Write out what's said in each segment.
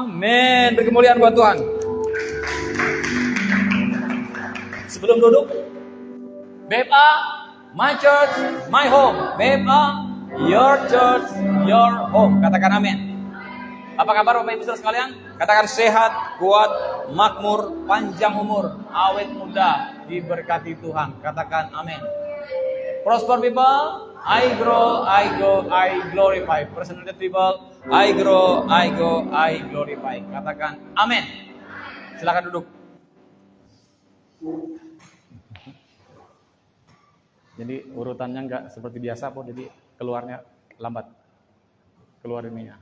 Amin. Beri kemuliaan buat Tuhan. Sebelum duduk, BFA, my church, my home. BFA, your church, your home. Katakan amin. Apa kabar Bapak Ibu Saudara sekalian? Katakan sehat, kuat, makmur, panjang umur, awet muda, diberkati Tuhan. Katakan amin. Prosper people, I grow, I go, I glorify. Persecuted people, I grow, I go, I glorify. Katakan amin. Silakan duduk. Jadi urutannya nggak seperti biasa, Po. Jadi keluarnya lambat. Keluar ininya.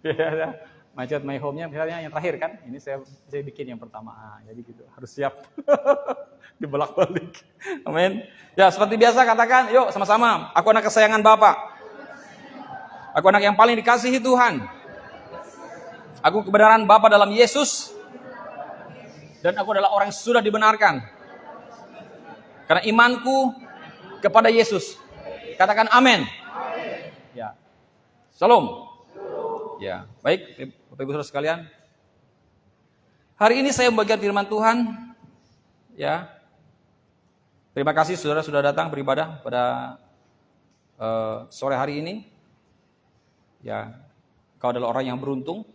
Ya, macet my home-nya misalnya yang terakhir kan. Ini saya bikin yang pertama. Jadi gitu, harus siap. Dibolak-balik. Amin. Ya, seperti biasa katakan, yuk sama-sama. Aku anak kesayangan Bapa. Aku anak yang paling dikasihi Tuhan. Aku kebenaran Bapa dalam Yesus. Dan aku adalah orang yang sudah dibenarkan. Karena imanku kepada Yesus. Katakan amin. Ya. Shalom. Ya, baik Bapak Ibu Saudara sekalian. Hari ini saya membagikan firman Tuhan. Ya. Terima kasih saudara sudah datang beribadah pada sore hari ini. Ya, engkau adalah orang yang beruntung.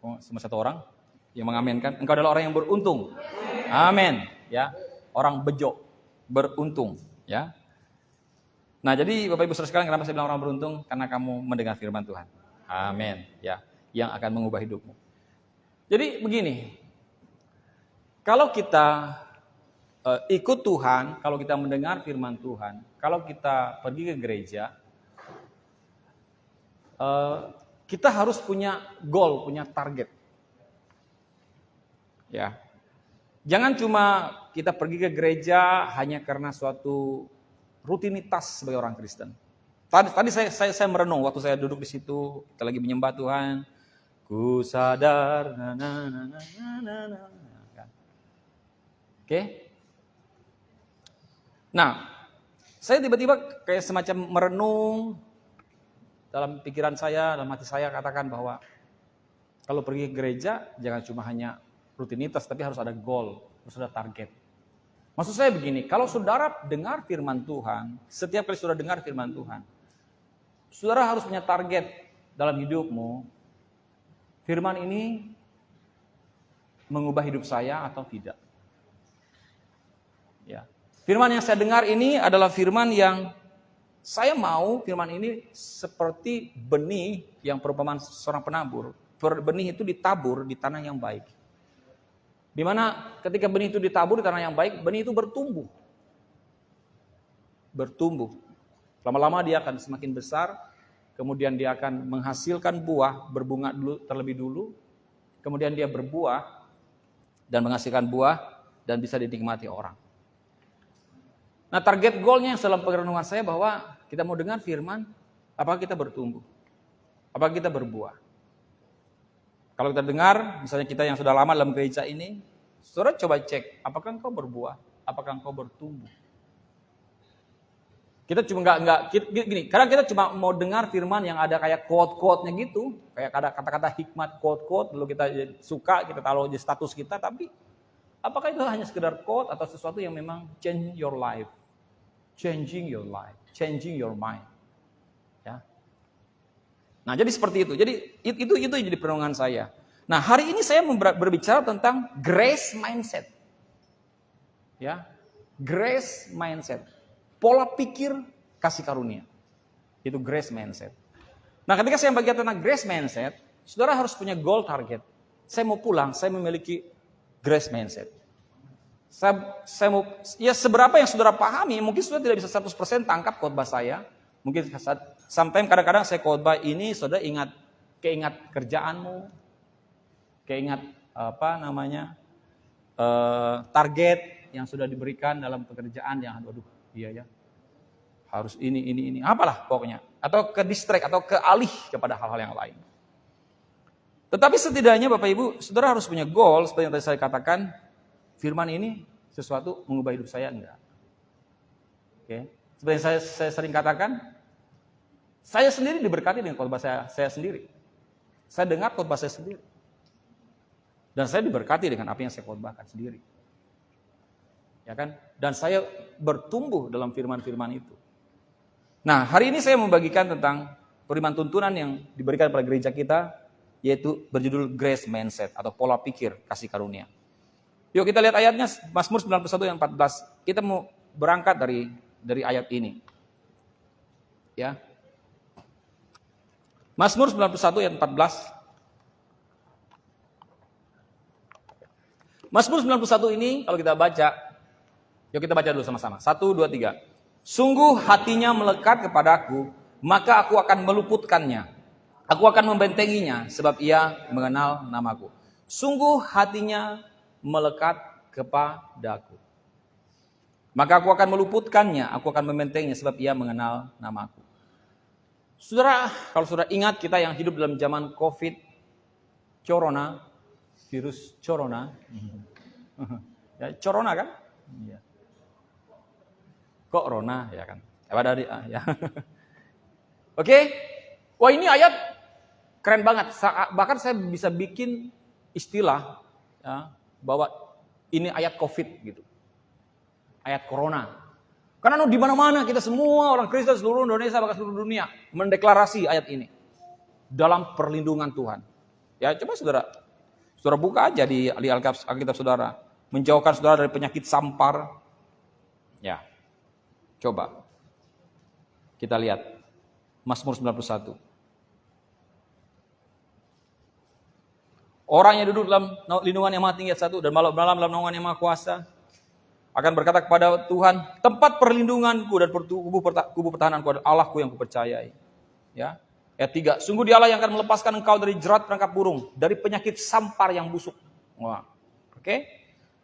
Cuma satu orang yang mengamenkan. Engkau adalah orang yang beruntung. Amin. Ya, orang bejo, beruntung. Ya. Nah, jadi Bapak Ibu Saudara sekalian, kenapa saya bilang orang beruntung? Karena kamu mendengar firman Tuhan. Amin. Ya, yang akan mengubah hidupmu. Jadi begini, kalau kita ikut Tuhan, kalau kita mendengar firman Tuhan, kalau kita pergi ke gereja, kita harus punya goal, punya target. Ya, jangan cuma kita pergi ke gereja hanya karena suatu rutinitas sebagai orang Kristen. Tadi saya merenung waktu saya duduk di situ, kita lagi menyembah Tuhan. Ku sadar, Oke. Nah, saya tiba-tiba kayak semacam merenung dalam pikiran saya, dalam hati saya katakan bahwa kalau pergi ke gereja jangan cuma hanya rutinitas, tapi harus ada goal, harus ada target. Maksud saya begini, kalau saudara dengar firman Tuhan, setiap kali saudara dengar firman Tuhan, saudara harus punya target dalam hidupmu. Firman ini mengubah hidup saya atau tidak? Ya. Firman yang saya dengar ini adalah firman yang saya mau firman ini seperti benih yang perumpamaan seorang penabur. Benih itu ditabur di tanah yang baik. Di mana ketika benih itu ditabur di tanah yang baik, benih itu bertumbuh. Bertumbuh. Lama-lama dia akan semakin besar, kemudian dia akan menghasilkan buah, berbunga dulu terlebih dulu, kemudian dia berbuah dan menghasilkan buah dan bisa dinikmati orang. Nah, target goalnya dalam perenungan saya bahwa kita mau dengar firman, apakah kita bertumbuh? Apakah kita berbuah? Kalau kita dengar, misalnya kita yang sudah lama dalam gereja ini, saudara coba cek, apakah engkau berbuah? Apakah engkau bertumbuh? Kita cuma gini, kadang kita cuma mau dengar firman yang ada kayak quote-quote-nya gitu, kayak ada kata-kata hikmat quote-quote, lalu kita suka, kita taruh di status kita, tapi apakah itu hanya sekedar quote atau sesuatu yang memang change your life, changing your life, changing your mind, ya. Nah, jadi seperti itu. Jadi itu jadi perenungan saya. Nah, hari ini saya berbicara tentang grace mindset. Ya. Grace mindset. Pola pikir kasih karunia. Itu grace mindset. Nah, ketika saya bagian tentang grace mindset, saudara harus punya goal target. Saya mau pulang, saya memiliki grace mindset. Saya mau, ya seberapa yang saudara pahami, mungkin saudara tidak bisa 100% tangkap khotbah saya. Mungkin sometimes kadang-kadang saya khotbah ini saudara keingat kerjaanmu, keingat target yang sudah diberikan dalam pekerjaan yang aduh iya ya. Harus ini apalah pokoknya, atau ke distract atau kealih kepada hal-hal yang lain. Tetapi setidaknya Bapak Ibu, saudara harus punya goal seperti yang tadi saya katakan, firman ini sesuatu mengubah hidup saya enggak. Oke. Seperti yang saya sering katakan, saya sendiri diberkati dengan khotbah saya sendiri. Saya dengar khotbah saya sendiri. Dan saya diberkati dengan apa yang saya khotbahkan sendiri. Ya kan? Dan saya bertumbuh dalam firman-firman itu. Nah, hari ini saya membagikan tentang firman tuntunan yang diberikan pada gereja kita, yaitu berjudul Grace Mindset atau pola pikir kasih karunia. Yuk kita lihat ayatnya, Mazmur 91 yang 14. Kita mau berangkat dari ayat ini. Ya. Mazmur 91 ayat 14. Mazmur 91 ini kalau kita baca, yuk kita baca dulu sama-sama. 1, 2, 3. Sungguh hatinya melekat kepadaku, maka aku akan meluputkannya. Aku akan membentenginya, sebab ia mengenal namaku. Sungguh hatinya melekat kepadaku. Maka aku akan meluputkannya, aku akan membentenginya, sebab ia mengenal namaku. Saudara, kalau saudara ingat kita yang hidup dalam zaman COVID, corona, virus corona, ya, corona kan? Ya. Kok Rona ya kan? Ya. Oke, wah ini ayat keren banget. Bahkan saya bisa bikin istilah ya, bahwa ini ayat COVID gitu, ayat Corona. Karena di mana-mana kita semua orang Kristen seluruh Indonesia bahkan seluruh dunia mendeklarasi ayat ini dalam perlindungan Tuhan. Ya coba saudara buka aja di Alkitab saudara, menjauhkan saudara dari penyakit sampar. Ya, coba kita lihat Mazmur 91. Orang yang duduk dalam lindungan yang maha tinggi ayat 1 dan malam dalam naungan yang maha kuasa akan berkata kepada Tuhan, tempat perlindunganku dan kubu pertahananku adalah Allahku yang kupercayai. Ya. Ayat 3, sungguh dialah yang akan melepaskan engkau dari jerat perangkap burung, dari penyakit sampar yang busuk. Wah. Oke?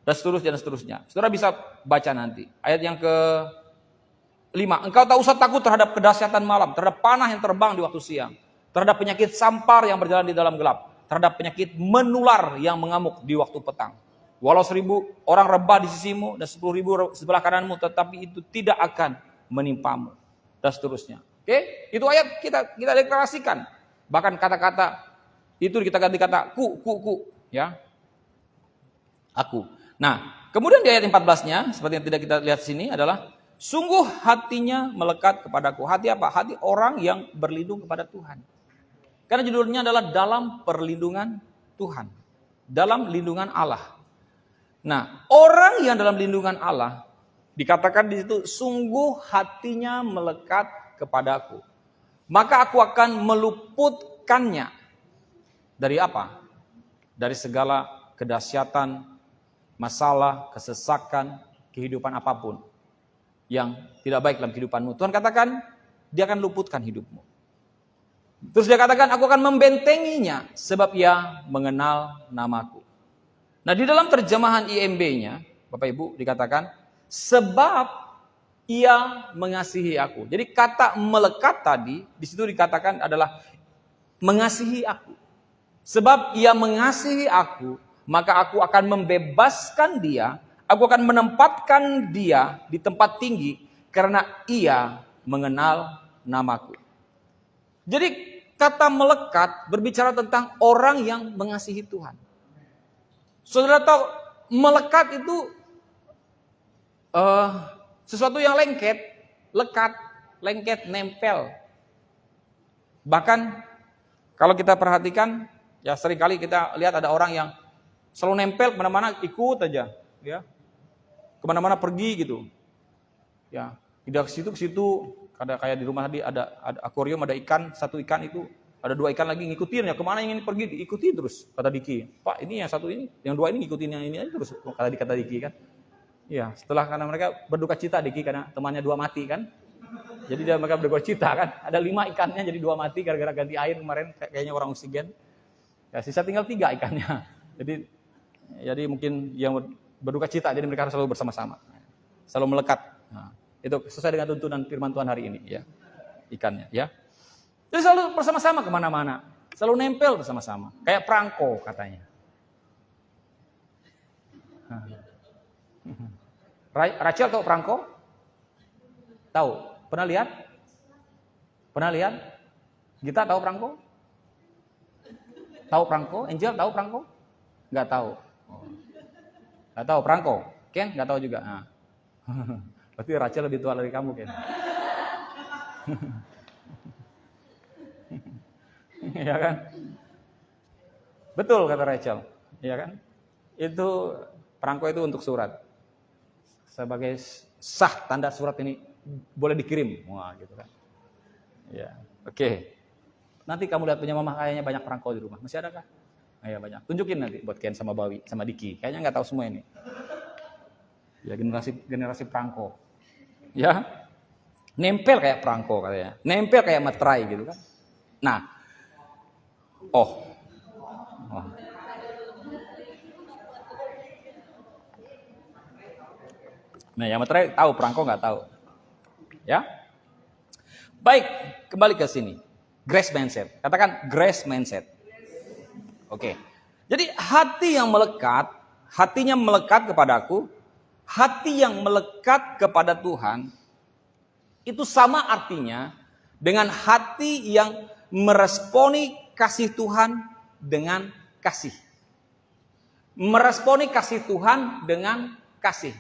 Dan seterusnya. Saudara bisa baca nanti. Ayat yang ke-5, engkau tak usah takut terhadap kedahsyatan malam, terhadap panah yang terbang di waktu siang, terhadap penyakit sampar yang berjalan di dalam gelap, terhadap penyakit menular yang mengamuk di waktu petang. Walau 1000 orang rebah di sisimu dan 10.000 sebelah kananmu, tetapi itu tidak akan menimpamu. Dan seterusnya. Oke, itu ayat kita deklarasikan. Bahkan kata-kata itu kita ganti kata ku, ya. Aku. Nah, kemudian di ayat 14-nya, seperti yang tidak kita lihat sini adalah sungguh hatinya melekat kepadaku. Hati apa? Hati orang yang berlindung kepada Tuhan. Karena judulnya adalah dalam perlindungan Tuhan. Dalam lindungan Allah. Nah, orang yang dalam lindungan Allah dikatakan di situ sungguh hatinya melekat kepadaku. Maka aku akan meluputkannya dari apa? Dari segala kedahsyatan, masalah, kesesakan, kehidupan apapun yang tidak baik dalam kehidupanmu. Tuhan katakan dia akan luputkan hidupmu. Terus dia katakan aku akan membentenginya sebab ia mengenal namaku. Nah, di dalam terjemahan IMB-nya, Bapak Ibu, dikatakan, sebab ia mengasihi aku. Jadi kata melekat tadi, di situ dikatakan adalah mengasihi aku. Sebab ia mengasihi aku, maka aku akan membebaskan dia, aku akan menempatkan dia di tempat tinggi, karena ia mengenal namaku. Jadi kata melekat berbicara tentang orang yang mengasihi Tuhan. Saudara tahu, melekat itu sesuatu yang lengket, lekat, lengket, nempel. Bahkan kalau kita perhatikan, ya seringkali kita lihat ada orang yang selalu nempel kemana-mana, ikut aja, ya, kemana-mana pergi gitu, ya, tidak ke situ. Kayak di rumah tadi ada akuarium, ada ikan, satu ikan itu. Ada 2 ikan lagi ngikutin ya, kemana yang ini pergi diikuti terus, kata Diki. Pak ini yang satu ini, yang 2 ini ngikutin yang ini aja terus, kata Diki kan. Iya, setelah karena mereka berduka cita Diki karena temannya 2 mati kan. Jadi mereka berduka cita kan. Ada 5 ikannya jadi 2 mati gara-gara ganti air kemarin, kayaknya orang oksigen. Ya sisa tinggal 3 ikannya. Jadi mungkin yang berduka cita, jadi mereka harus selalu bersama-sama, selalu melekat. Nah, itu sesuai dengan tuntunan firman Tuhan hari ini ya, ikannya ya. Jadi selalu bersama-sama kemana-mana. Selalu nempel bersama-sama. Kayak perangko katanya. Rachel tahu perangko? Tahu? Pernah lihat? Gita tahu perangko? Tahu perangko? Angel tahu perangko? Nggak tahu. Nggak tahu perangko? Ken nggak tahu juga. Nah. Berarti Rachel lebih tua dari kamu, Ken. Iya kan? Betul kata Rachel. Iya kan? Itu perangko itu untuk surat. Sebagai sah tanda surat ini boleh dikirim. Wah, gitu kan. Ya, oke. Nanti kamu lihat punya mama kayaknya banyak perangko di rumah. Masih ada kah? Iya banyak. Tunjukin nanti buat Ken sama Bawi sama Diki. Kayaknya nggak tahu semua ini. Ya generasi perangko. Ya. Nempel kayak perangko katanya. Nempel kayak materai gitu kan. Nah. Oh. Nah, yang materai tahu, perangko nggak tahu. Ya. Baik, kembali ke sini. Grace mindset. Katakan grace mindset. Oke. Jadi hatinya melekat kepadaku, hati yang melekat kepada Tuhan, itu sama artinya dengan hati yang meresponi kasih Tuhan dengan kasih. Meresponi kasih Tuhan dengan kasih.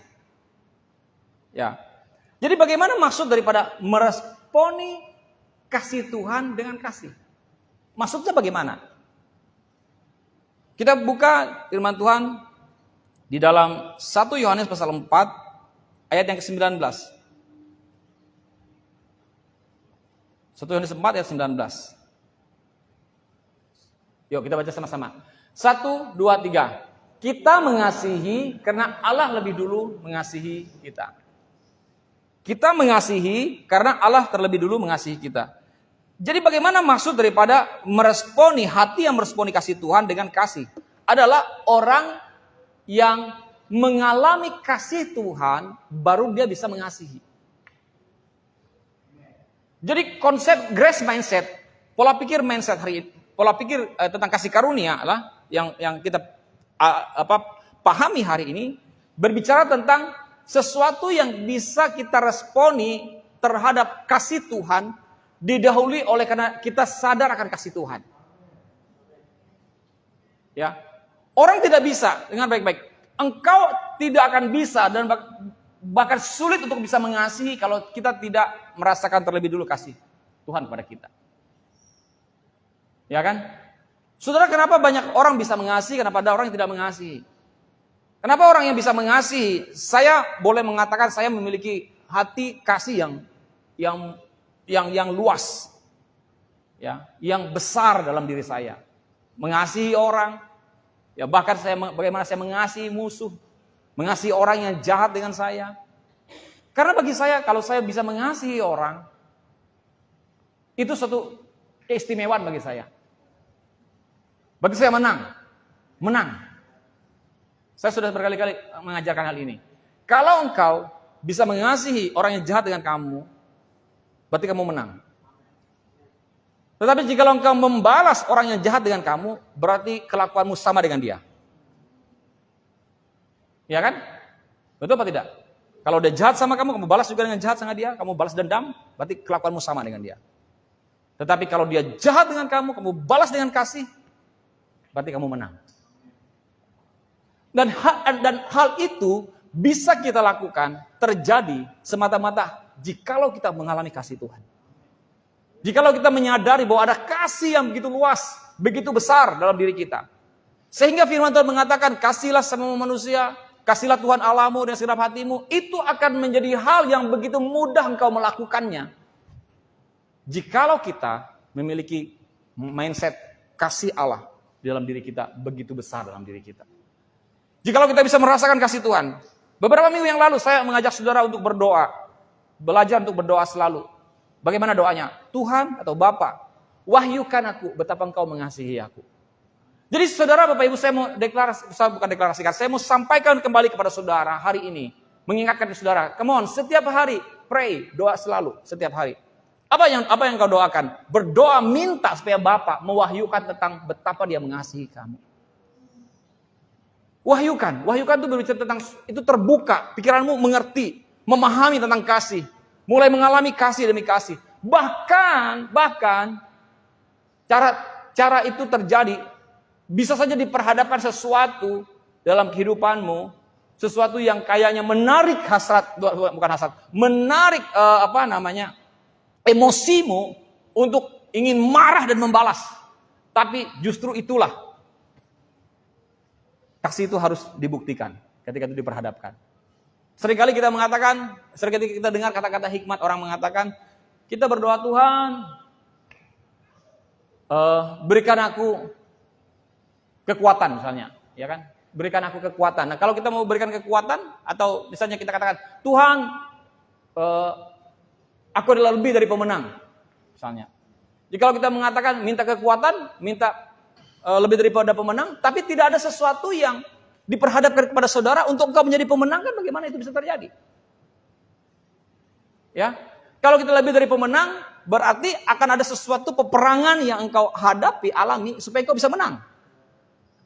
Ya. Jadi bagaimana maksud daripada meresponi kasih Tuhan dengan kasih? Maksudnya bagaimana? Kita buka firman Tuhan di dalam 1 Yohanes pasal 4 ayat yang ke-19. 1 Yohanes 4 ayat 19. Yuk kita baca sama-sama. 1, 2, 3. Kita mengasihi karena Allah lebih dulu mengasihi kita. Kita mengasihi karena Allah terlebih dulu mengasihi kita. Jadi bagaimana maksud daripada meresponi, hati yang meresponi kasih Tuhan dengan kasih? Adalah orang yang mengalami kasih Tuhan, baru dia bisa mengasihi. Jadi konsep grace mindset, pola pikir mindset hari ini, pola pikir tentang kasih karunia adalah yang kita pahami hari ini, berbicara tentang sesuatu yang bisa kita responi terhadap kasih Tuhan, didahului oleh karena kita sadar akan kasih Tuhan. Ya. Orang tidak bisa dengan baik-baik. Engkau tidak akan bisa dan bahkan sulit untuk bisa mengasihi kalau kita tidak merasakan terlebih dulu kasih Tuhan kepada kita. Ya kan? Saudara, kenapa banyak orang bisa mengasihi, kenapa ada orang yang tidak mengasihi? Kenapa orang yang bisa mengasihi? Saya boleh mengatakan saya memiliki hati kasih yang luas, ya, yang besar dalam diri saya, mengasihi orang, ya bahkan bagaimana saya mengasihi musuh, mengasihi orang yang jahat dengan saya. Karena bagi saya kalau saya bisa mengasihi orang, itu suatu keistimewaan bagi saya. Bagi saya menang. Saya sudah berkali-kali mengajarkan hal ini. Kalau engkau bisa mengasihi orang yang jahat dengan kamu, berarti kamu menang. Tetapi jika engkau membalas orang yang jahat dengan kamu, berarti kelakuanmu sama dengan dia. Ya kan? Betul apa tidak? Kalau dia jahat sama kamu, kamu balas juga dengan jahat sama dia, kamu balas dendam, berarti kelakuanmu sama dengan dia. Tetapi kalau dia jahat dengan kamu, kamu balas dengan kasih, berarti kamu menang. Dan hal itu bisa kita lakukan, terjadi semata-mata jikalau kita mengalami kasih Tuhan. Jikalau kita menyadari bahwa ada kasih yang begitu luas, begitu besar dalam diri kita. Sehingga firman Tuhan mengatakan, kasihlah semua manusia, kasihlah Tuhan Allahmu dengan segenap hatimu. Itu akan menjadi hal yang begitu mudah engkau melakukannya. Jikalau kita memiliki mindset kasih Allah dalam diri kita, begitu besar dalam diri kita. Jikalau kita bisa merasakan kasih Tuhan. Beberapa minggu yang lalu saya mengajak saudara untuk berdoa. Belajar untuk berdoa selalu. Bagaimana doanya? Tuhan atau Bapa, wahyukan aku betapa engkau mengasihi aku. Jadi saudara, Bapak Ibu, saya mau deklarasikan. Saya mau sampaikan kembali kepada saudara hari ini. Mengingatkan saudara, come on, setiap hari pray, doa selalu, setiap hari. Apa yang kau doakan? Berdoa minta supaya Bapa mewahyukan tentang betapa dia mengasihi kamu. Wahyukan itu berbicara tentang, itu terbuka, pikiranmu mengerti, memahami tentang kasih, mulai mengalami kasih demi kasih. Bahkan cara itu terjadi Bisa saja diperhadapkan sesuatu dalam kehidupanmu, sesuatu yang kayaknya menarik hasrat, bukan hasrat, menarik emosimu untuk ingin marah dan membalas. Tapi justru itulah kasih itu harus dibuktikan ketika itu diperhadapkan. Seringkali kita mengatakan, seringkali kita dengar kata-kata hikmat orang mengatakan, kita berdoa, Tuhan, berikan aku kekuatan misalnya, ya kan? Berikan aku kekuatan. Nah, kalau kita mau berikan kekuatan, atau misalnya kita katakan, Tuhan, aku adalah lebih dari pemenang, misalnya. Jadi kalau kita mengatakan minta kekuatan, minta lebih daripada pemenang, tapi tidak ada sesuatu yang diperhadapkan kepada saudara untuk engkau menjadi pemenang, kan bagaimana itu bisa terjadi? Ya, kalau kita lebih dari pemenang, berarti akan ada sesuatu peperangan yang engkau hadapi, alami, supaya engkau bisa menang.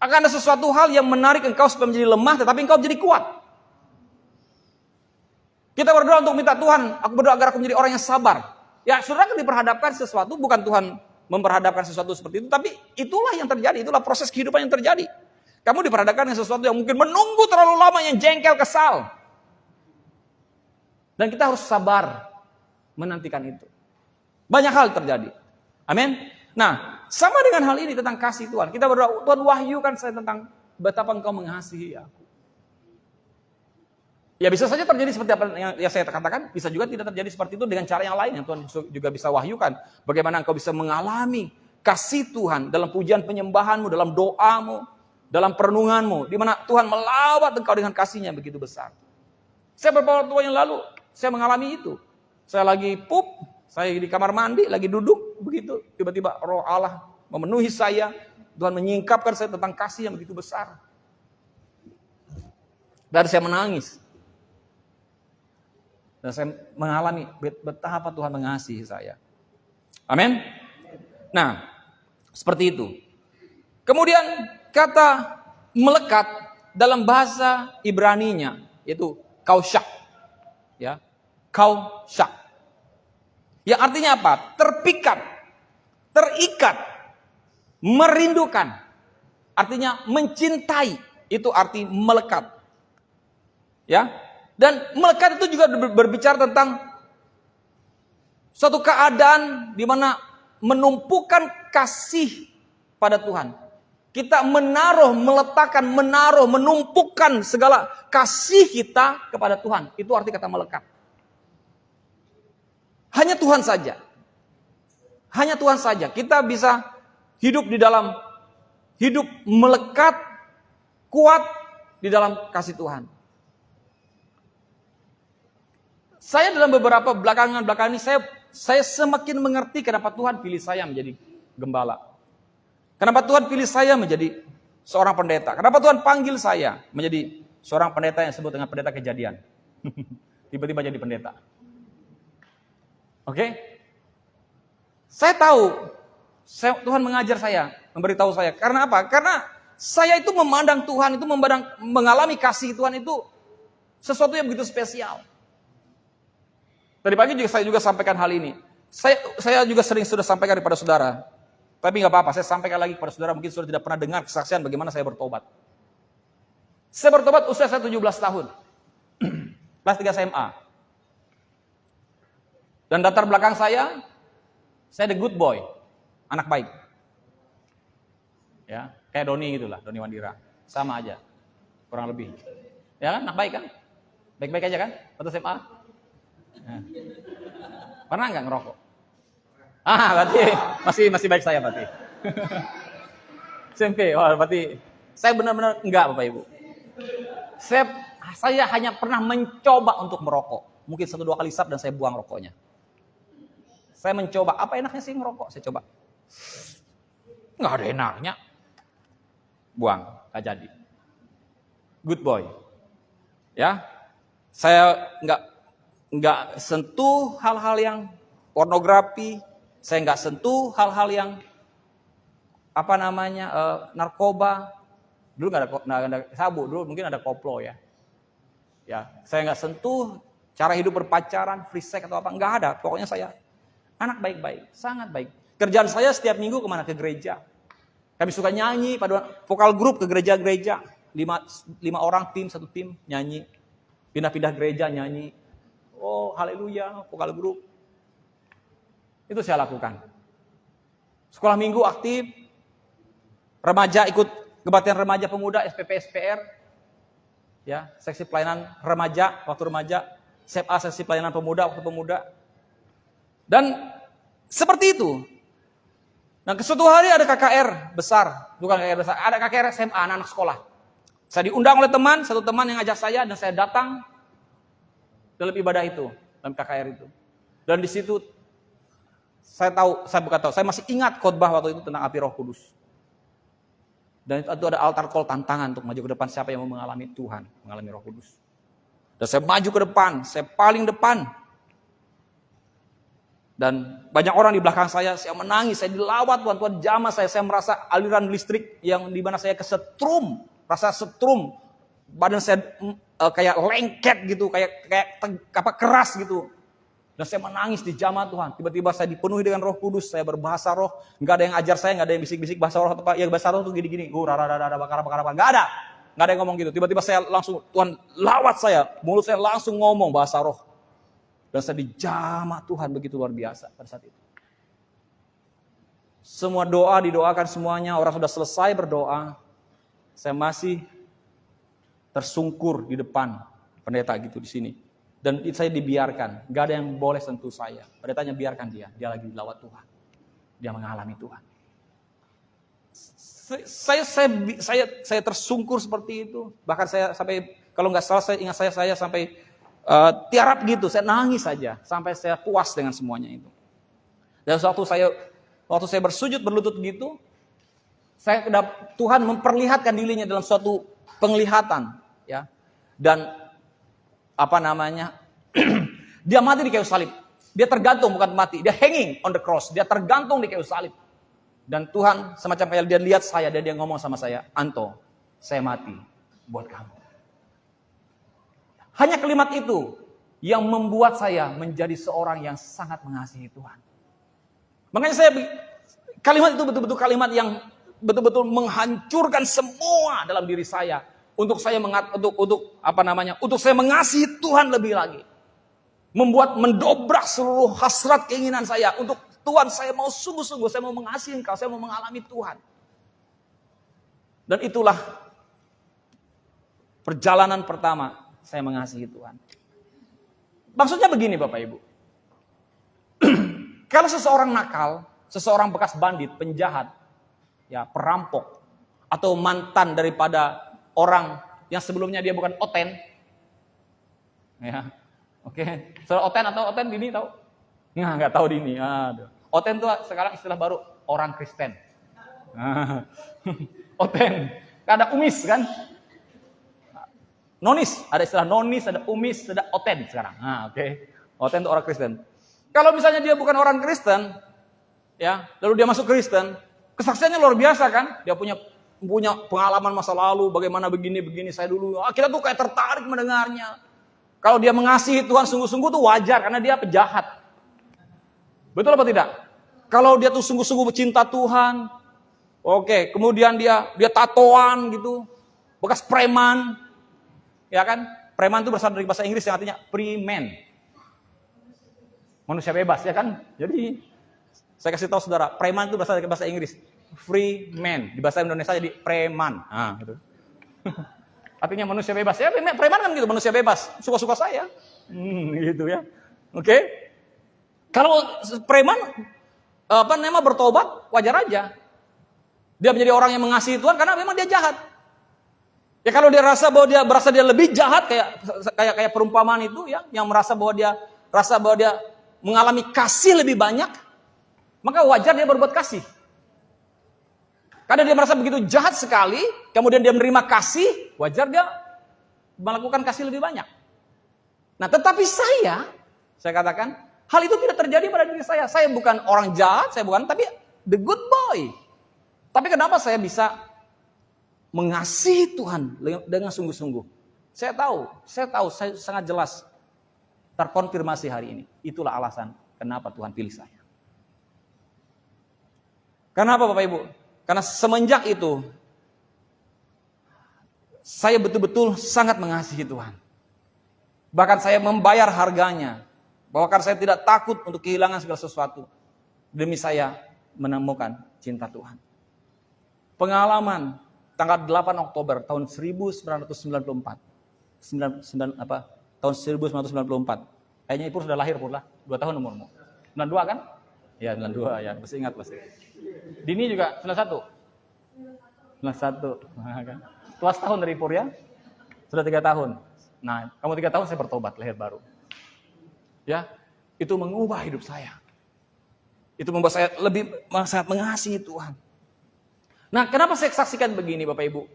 Akan ada sesuatu hal yang menarik engkau supaya menjadi lemah, tetapi engkau menjadi kuat. Kita berdoa untuk minta, Tuhan, aku berdoa agar aku menjadi orang yang sabar. Ya, saudara akan diperhadapkan sesuatu, bukan Tuhan memperhadapkan sesuatu seperti itu, tapi itulah yang terjadi, itulah proses kehidupan yang terjadi. Kamu diperhadapkan dengan sesuatu yang mungkin menunggu terlalu lama, yang jengkel, kesal. Dan kita harus sabar menantikan itu. Banyak hal terjadi. Amin. Nah, sama dengan hal ini tentang kasih Tuhan. Kita berdoa, Tuhan wahyukan saya tentang betapa engkau mengasihi aku. Ya bisa saja terjadi seperti apa yang saya katakan, bisa juga tidak terjadi seperti itu dengan cara yang lain yang Tuhan juga bisa wahyukan. Bagaimana engkau bisa mengalami kasih Tuhan dalam pujian penyembahanmu, dalam doamu, dalam perenunganmu, di mana Tuhan melawat engkau dengan kasih-Nya begitu besar. Saya beberapa waktu yang lalu, saya mengalami itu. Saya lagi saya di kamar mandi, lagi duduk, begitu. Tiba-tiba roh Allah memenuhi saya. Tuhan menyingkapkan saya tentang kasih yang begitu besar. Dan saya menangis. Dan saya mengalami betapa Tuhan mengasihi saya. Amin. Nah, seperti itu. Kemudian kata melekat dalam bahasa Ibraninya yaitu kausyak. Ya. Kausyak. Yang artinya apa? Terpikat, terikat, merindukan. Artinya mencintai. Itu arti melekat. Ya. Dan melekat itu juga berbicara tentang suatu keadaan di mana menumpukan kasih pada Tuhan. Kita meletakkan, menumpukan segala kasih kita kepada Tuhan. Itu arti kata melekat. Hanya Tuhan saja. Hanya Tuhan saja. Kita bisa hidup melekat, kuat di dalam kasih Tuhan. Saya dalam beberapa belakangan ini, saya semakin mengerti kenapa Tuhan pilih saya menjadi gembala. Kenapa Tuhan pilih saya menjadi seorang pendeta. Kenapa Tuhan panggil saya menjadi seorang pendeta yang disebut dengan pendeta kejadian. Tiba-tiba jadi pendeta. Oke? Saya tahu, Tuhan mengajar saya, memberitahu saya. Karena apa? Karena saya itu memandang Tuhan, itu mengalami kasih Tuhan itu sesuatu yang begitu spesial. Tadi pagi saya juga sampaikan hal ini. Saya juga sudah sampaikan kepada saudara. Tapi nggak apa-apa, saya sampaikan lagi kepada saudara. Mungkin saudara tidak pernah dengar kesaksian bagaimana saya bertobat. Saya bertobat usia saya 17 tahun. Kelas 3 SMA. Dan latar belakang saya the good boy. Anak baik. Ya, kayak Doni gitulah, Doni Wandira. Sama aja. Kurang lebih. Ya kan, anak baik kan? Baik-baik aja kan? Waktu SMA. Nah. Pernah nggak ngerokok? Berarti masih baik saya berarti. SMP, berarti saya benar-benar enggak Bapak Ibu. Saya hanya pernah mencoba untuk merokok. Mungkin 1-2 kali isap dan saya buang rokoknya. Saya mencoba, apa enaknya sih ngerokok? Saya coba. Nggak ada enaknya. Buang, nggak jadi. Good boy. Ya, saya nggak sentuh hal-hal yang pornografi, saya nggak sentuh hal-hal yang narkoba. Dulu nggak ada sabu, dulu mungkin ada koplo ya. Ya, saya nggak sentuh cara hidup berpacaran, free sex atau apa, nggak ada. Pokoknya saya anak baik-baik, sangat baik. Kerjaan saya setiap minggu kemana? Ke gereja. Kami suka nyanyi pada vokal grup ke gereja-gereja. 5 orang tim, 1 tim nyanyi. Pindah-pindah gereja nyanyi. Oh haleluya, vokal grup. Itu saya lakukan. Sekolah minggu aktif. Remaja ikut kebaktian remaja pemuda, SPP, SPR. Ya, seksi pelayanan remaja, waktu remaja. SMA, seksi pelayanan pemuda, waktu pemuda. Dan seperti itu. Nah, suatu hari ada KKR besar, bukan KKR besar, ada KKR SMA, anak-anak sekolah. Saya diundang oleh teman, satu teman yang ngajak saya, dan saya datang dalam ibadah itu, dalam KKR itu. Dan di situ saya masih ingat khotbah waktu itu tentang api Roh Kudus. Dan itu ada altar call tantangan untuk maju ke depan, siapa yang mau mengalami Tuhan, mengalami Roh Kudus. Dan saya maju ke depan, saya paling depan. Dan banyak orang di belakang saya menangis, saya dilawat Tuhan jamah saya merasa aliran listrik yang di mana saya kesetrum, rasa setrum, badan saya kayak lengket gitu, kayak keras gitu. Dan saya menangis di jamah Tuhan. Tiba-tiba saya dipenuhi dengan Roh Kudus, saya berbahasa roh, nggak ada yang ajar saya, nggak ada yang bisik-bisik bahasa roh atau ya bahasa roh tuh gini-gini, bakar, nggak ada yang ngomong gitu. Tiba-tiba saya langsung Tuhan lawat saya, mulut saya langsung ngomong bahasa roh. Dan saya dijamah Tuhan begitu luar biasa pada saat itu. Semua doa didoakan semuanya, orang sudah selesai berdoa. Saya masih tersungkur di depan pendeta gitu di sini. Dan saya dibiarkan, gak ada yang boleh sentuh saya. Pendetanya biarkan dia lagi dilawat Tuhan. Dia mengalami Tuhan. Saya tersungkur seperti itu. Bahkan saya sampai, kalau nggak salah saya ingat saya sampai tiarap gitu, saya nangis saja sampai saya puas dengan semuanya itu. Dan waktu saya bersujud berlutut gitu, Tuhan memperlihatkan dirinya dalam suatu penglihatan, ya. Dan dia mati di kayu salib. Dia tergantung, bukan mati, dia hanging on the cross, dia tergantung di kayu salib. Dan Tuhan semacam kayak dia lihat saya dan dia ngomong sama saya, Anto, saya mati buat kamu. Hanya kalimat itu yang membuat saya menjadi seorang yang sangat mengasihi Tuhan. Makanya kalimat itu betul-betul kalimat yang betul-betul menghancurkan semua dalam diri saya. Untuk saya mengasihi Tuhan lebih lagi. Mendobrak seluruh hasrat keinginan saya. Untuk Tuhan, saya mau sungguh-sungguh, saya mau mengasihi Engkau, saya mau mengalami Tuhan. Dan itulah perjalanan pertama saya mengasihi Tuhan. Maksudnya begini Bapak Ibu. Kalau seseorang nakal, seseorang bekas bandit, penjahat, ya perampok, atau mantan daripada orang yang sebelumnya dia bukan oten. Ya. Oke. Soal oten atau oten Dini tahu? Nah, enggak tahu Dini. Aduh. Oten itu sekarang istilah baru orang Kristen. Oten. Ada umis kan? Nonis, ada istilah nonis, ada umis, ada oten sekarang. Nah, oke. Oten itu orang Kristen. Kalau misalnya dia bukan orang Kristen, ya, lalu dia masuk Kristen, kesaksiannya luar biasa kan? Dia punya pengalaman masa lalu, bagaimana begini saya dulu. Kita tuh kayak tertarik mendengarnya. Kalau dia mengasihi Tuhan sungguh-sungguh tuh wajar karena dia penjahat. Betul apa tidak? Kalau dia tuh sungguh-sungguh cinta Tuhan, oke, kemudian dia tatoan gitu, bekas preman. Ya kan? Preman itu berasal dari bahasa Inggris yang artinya free man. Manusia bebas, ya kan? Jadi, saya kasih tahu saudara, preman itu berasal dari bahasa Inggris. Free man. Di bahasa Indonesia jadi preman. Nah, gitu. Artinya manusia bebas. Ya, preman kan gitu, manusia bebas. Suka-suka saya. Gitu ya. Oke? Kalau preman, bertobat, wajar aja. Dia menjadi orang yang mengasihi Tuhan karena memang dia jahat. Ya kalau dia rasa bahwa dia berasa dia lebih jahat kayak perumpamaan itu ya, yang merasa bahwa dia mengalami kasih lebih banyak, maka wajar dia berbuat kasih. Karena dia merasa begitu jahat sekali, kemudian dia menerima kasih, wajar dia melakukan kasih lebih banyak. Nah, tetapi saya katakan, hal itu tidak terjadi pada diri saya. Saya bukan orang jahat, tapi the good boy. Tapi kenapa saya bisa mengasihi Tuhan dengan sungguh-sungguh? Saya tahu, saya sangat jelas terkonfirmasi hari ini. Itulah alasan kenapa Tuhan pilih saya. Kenapa Bapak Ibu? Karena semenjak itu, saya betul-betul sangat mengasihi Tuhan. Bahkan saya membayar harganya. Bahkan saya tidak takut untuk kehilangan segala sesuatu. Demi saya menemukan cinta Tuhan. Pengalaman tanggal 8 Oktober tahun 1994. Tahun 1994. Kayaknya Ibu sudah lahir pula. 2 tahun umurmu. 92 kan? Ya 92 ya. Masih ingat pasti. Dini juga 91. 91. Tua setahun dari Pur ya. Sudah 3 tahun. Nah, kamu 3 tahun saya bertobat, lahir baru. Ya, itu mengubah hidup saya. Itu membuat saya lebih sangat mengasihi Tuhan. Nah, kenapa saya saksikan begini Bapak Ibu?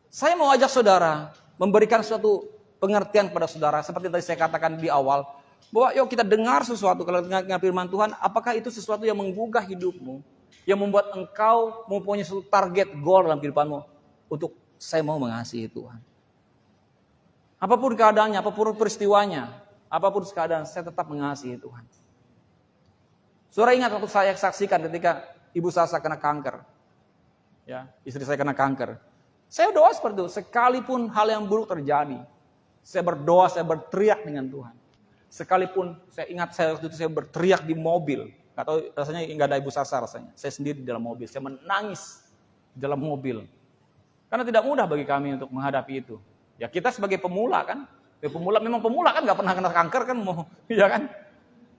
Saya mau ajak saudara memberikan suatu pengertian kepada saudara. Seperti tadi saya katakan di awal. Bahwa yuk kita dengar sesuatu. Kalau dengar firman Tuhan, apakah itu sesuatu yang menggugah hidupmu? Yang membuat engkau mempunyai suatu target, goal dalam kehidupanmu. Untuk saya mau mengasihi Tuhan. Apapun keadaannya, apapun peristiwanya. Apapun keadaan, saya tetap mengasihi Tuhan. Saudara ingat waktu saya saksikan ketika ibu saya kena kanker. Ya, istri saya kena kanker. Saya doa seperti itu, sekalipun hal yang buruk terjadi. Saya berdoa, saya berteriak dengan Tuhan. Sekalipun saya ingat saya waktu itu saya berteriak di mobil. Gak tahu rasanya nggak ada ibu Sasa rasanya. Saya sendiri di dalam mobil, saya menangis di dalam mobil. Karena tidak mudah bagi kami untuk menghadapi itu. Ya kita sebagai pemula kan. Memang pemula kan nggak pernah kena kanker kan, ya kan?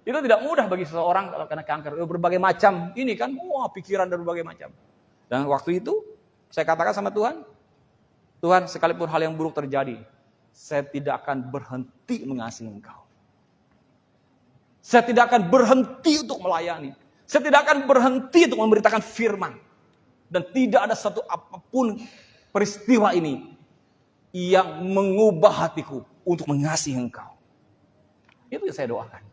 Itu tidak mudah bagi seseorang kalau kena kanker. Berbagai macam ini kan, pikiran dan berbagai macam. Dan waktu itu saya katakan sama Tuhan, Tuhan sekalipun hal yang buruk terjadi, saya tidak akan berhenti mengasihi Engkau. Saya tidak akan berhenti untuk melayani. Saya tidak akan berhenti untuk memberitakan firman. Dan tidak ada satu apapun peristiwa ini yang mengubah hatiku untuk mengasihi Engkau. Itu yang saya doakan.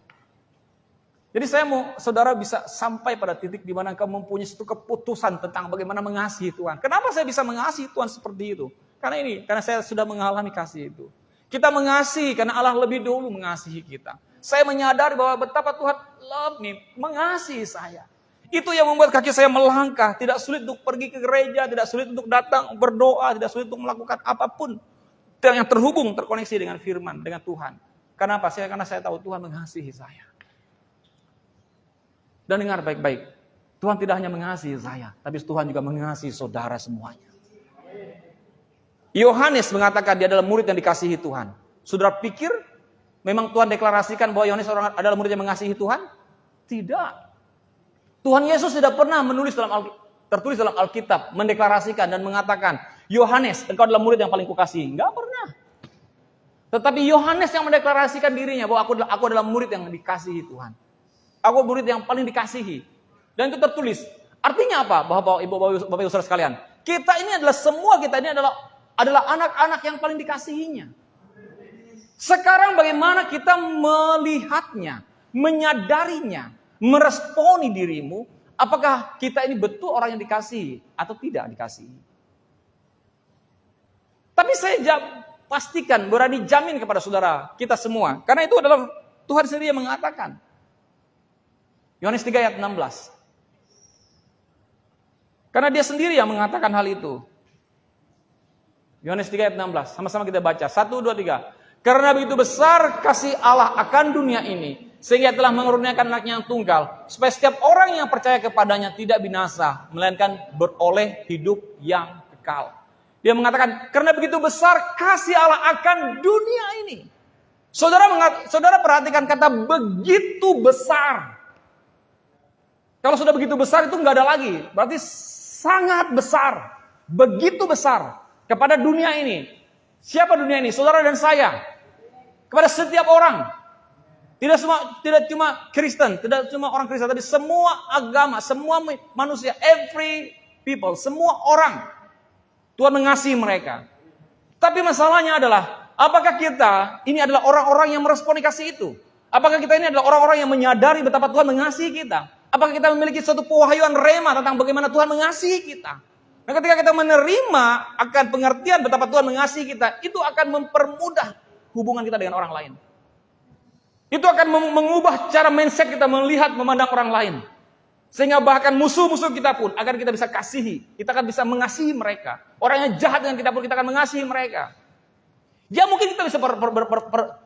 Jadi saya mau saudara bisa sampai pada titik di mana engkau mempunyai satu keputusan tentang bagaimana mengasihi Tuhan. Kenapa saya bisa mengasihi Tuhan seperti itu? Karena saya sudah mengalami kasih itu. Kita mengasihi karena Allah lebih dulu mengasihi kita. Saya menyadari bahwa betapa Tuhan love me, mengasihi saya. Itu yang membuat kaki saya melangkah. Tidak sulit untuk pergi ke gereja, tidak sulit untuk datang berdoa, tidak sulit untuk melakukan apapun yang terkoneksi dengan firman, dengan Tuhan. Kenapa? Karena saya tahu Tuhan mengasihi saya. Dan dengar baik-baik, Tuhan tidak hanya mengasihi saya, tapi Tuhan juga mengasihi saudara semuanya. Yohanes mengatakan dia adalah murid yang dikasihi Tuhan. Saudara pikir memang Tuhan deklarasikan bahwa Yohanes adalah murid yang mengasihi Tuhan? Tidak. Tuhan Yesus tidak pernah tertulis dalam Alkitab, mendeklarasikan dan mengatakan, Yohanes, engkau adalah murid yang paling kukasihi. Enggak pernah. Tetapi Yohanes yang mendeklarasikan dirinya bahwa aku adalah murid yang dikasihi Tuhan. Aku murid yang paling dikasihi. Dan itu tertulis. Artinya apa? Bapak Ibu saudara sekalian, kita ini adalah anak-anak yang paling dikasihinya. Sekarang bagaimana kita melihatnya, menyadarinya, meresponi dirimu, apakah kita ini betul orang yang dikasihi atau tidak dikasihi? Tapi saya pastikan, berani jamin kepada saudara, kita semua. Karena itu adalah Tuhan sendiri yang mengatakan. Yohanes 3 ayat 16. Karena dia sendiri yang mengatakan hal itu. Yohanes 3 ayat 16. Sama-sama kita baca. 1, 2, 3. Karena begitu besar kasih Allah akan dunia ini, sehingga telah mengaruniakan anaknya yang tunggal, supaya setiap orang yang percaya kepadanya tidak binasa, melainkan beroleh hidup yang kekal. Dia mengatakan, karena begitu besar kasih Allah akan dunia ini. Saudara perhatikan kata begitu besar. Kalau sudah begitu besar itu nggak ada lagi. Berarti sangat besar. Begitu besar. Kepada dunia ini. Siapa dunia ini? Saudara dan saya. Kepada setiap orang. Tidak cuma Kristen. Tidak cuma orang Kristen. Tapi semua agama. Semua manusia. Every people. Semua orang. Tuhan mengasihi mereka. Tapi masalahnya adalah, apakah kita ini adalah orang-orang yang meresponi kasih itu? Apakah kita ini adalah orang-orang yang menyadari betapa Tuhan mengasihi kita? Apakah kita memiliki suatu pewahyuan rema tentang bagaimana Tuhan mengasihi kita? Nah, ketika kita menerima akan pengertian betapa Tuhan mengasihi kita, itu akan mempermudah hubungan kita dengan orang lain. Itu akan mengubah cara mindset kita melihat, memandang orang lain. Sehingga bahkan musuh-musuh kita pun agar kita bisa kasihi. Kita akan bisa mengasihi mereka. Orang yang jahat dengan kita pun kita akan mengasihi mereka. Ya mungkin kita bisa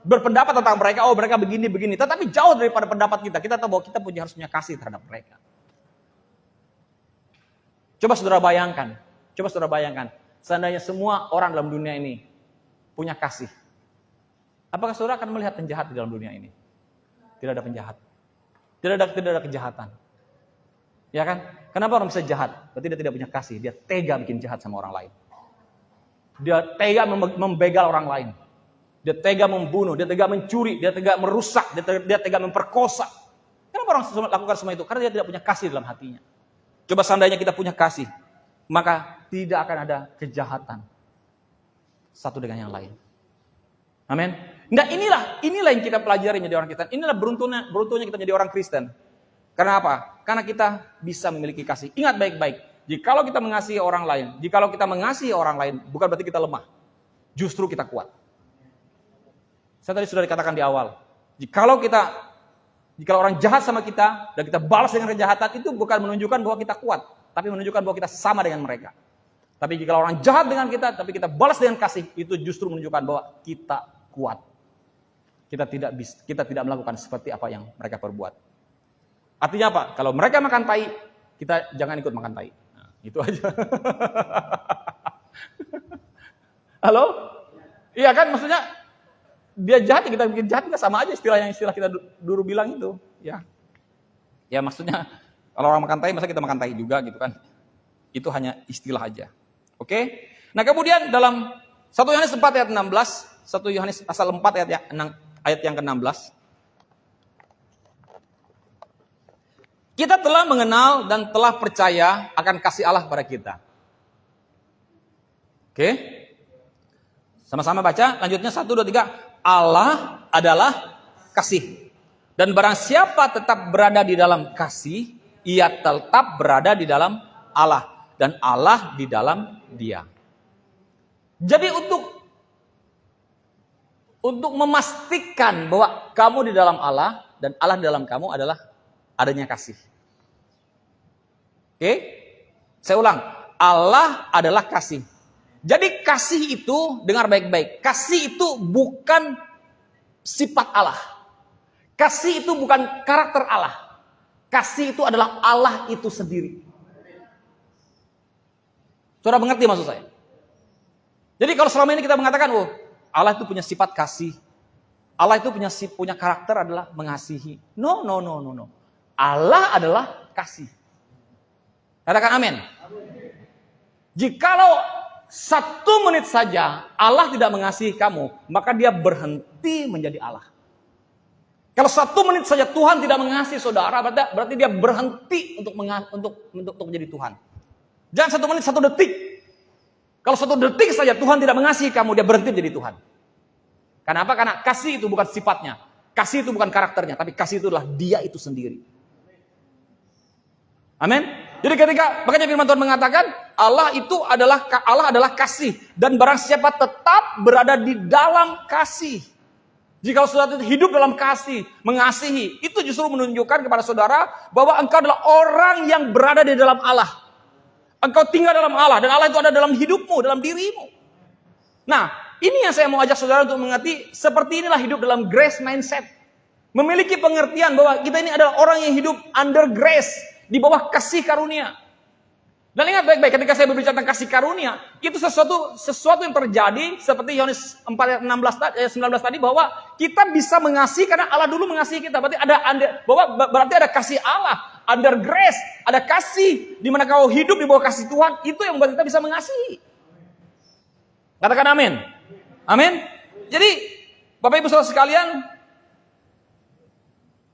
berpendapat tentang mereka. Oh mereka begini-begini. Tetapi jauh daripada pendapat kita. Kita tahu bahwa kita harus punya kasih terhadap mereka. Coba saudara bayangkan. Seandainya semua orang dalam dunia ini punya kasih. Apakah saudara akan melihat penjahat di dalam dunia ini? Tidak ada penjahat. Tidak ada kejahatan. Ya kan? Kenapa orang bisa jahat? Berarti dia tidak punya kasih. Dia tega bikin jahat sama orang lain. Dia tega membegal orang lain. Dia tega membunuh. Dia tega mencuri. Dia tega merusak. Dia tega memperkosa. Kenapa orang lakukan semua itu? Karena dia tidak punya kasih dalam hatinya. Coba seandainya kita punya kasih, maka tidak akan ada kejahatan satu dengan yang lain. Amin. Nah inilah yang kita pelajari menjadi orang Kristen. Inilah beruntungnya kita menjadi orang Kristen. Karena apa? Karena kita bisa memiliki kasih. Ingat baik-baik. Jikalau kita mengasihi orang lain, bukan berarti kita lemah. Justru kita kuat. Saya tadi sudah dikatakan di awal. Jikalau orang jahat sama kita, dan kita balas dengan kejahatan, itu bukan menunjukkan bahwa kita kuat. Tapi menunjukkan bahwa kita sama dengan mereka. Tapi jika orang jahat dengan kita, tapi kita balas dengan kasih, itu justru menunjukkan bahwa kita kuat. Kita tidak melakukan seperti apa yang mereka perbuat. Artinya apa? Kalau mereka makan tai, kita jangan ikut makan tai. Nah, itu aja. Halo? Iya kan? Maksudnya dia jahat, kita bikin jahat, sama aja istilah kita dulu bilang itu. Ya maksudnya kalau orang makan tai, masa kita makan tai juga gitu kan? Itu hanya istilah aja. Oke? Nah kemudian dalam 1 Yohanes 4 ayat 16, 1 Yohanes pasal 4 ayat yang ke-16. Kita telah mengenal dan telah percaya akan kasih Allah kepada kita. Oke? Sama-sama baca, lanjutnya 1, 2, 3. Allah adalah kasih. Dan barang siapa tetap berada di dalam kasih, ia tetap berada di dalam Allah. Dan Allah di dalam dia. Jadi untuk memastikan bahwa kamu di dalam Allah dan Allah di dalam kamu adalah adanya kasih. Oke? Saya ulang. Allah adalah kasih. Jadi kasih itu, dengar baik-baik. Kasih itu bukan sifat Allah. Kasih itu bukan karakter Allah. Kasih itu adalah Allah itu sendiri. Saudara mengerti maksud saya? Jadi kalau selama ini kita mengatakan, oh Allah itu punya sifat kasih. Allah itu punya karakter adalah mengasihi. No. Allah adalah kasih. Katakan amin. Jikalau 1 menit saja Allah tidak mengasihi kamu, maka dia berhenti menjadi Allah. Kalau 1 menit saja Tuhan tidak mengasihi saudara, berarti dia berhenti untuk menjadi Tuhan. Jangan 1 menit, 1 detik. Kalau 1 detik saja Tuhan tidak mengasihi kamu, dia berhenti menjadi Tuhan. Kenapa? Karena kasih itu bukan sifatnya. Kasih itu bukan karakternya, tapi kasih itu adalah dia itu sendiri. Amin. Jadi makanya firman Tuhan mengatakan Allah adalah kasih, dan barang siapa tetap berada di dalam kasih. Jika saudara hidup dalam kasih, mengasihi, itu justru menunjukkan kepada saudara bahwa engkau adalah orang yang berada di dalam Allah. Engkau tinggal dalam Allah, dan Allah itu ada dalam hidupmu, dalam dirimu. Nah, ini yang saya mau ajak saudara untuk mengerti, seperti inilah hidup dalam grace mindset. Memiliki pengertian bahwa kita ini adalah orang yang hidup under grace, di bawah kasih karunia. Dan ingat baik-baik, ketika saya berbicara tentang kasih karunia, itu sesuatu yang terjadi seperti Yohanes 4 ayat 19 tadi, bahwa kita bisa mengasihi karena Allah dulu mengasihi kita. Berarti ada kasih Allah, under grace, ada kasih di mana kau hidup di bawah kasih Tuhan, itu yang membuat kita bisa mengasihi. Katakan amin. Amin. Jadi Bapak Ibu Saudara sekalian,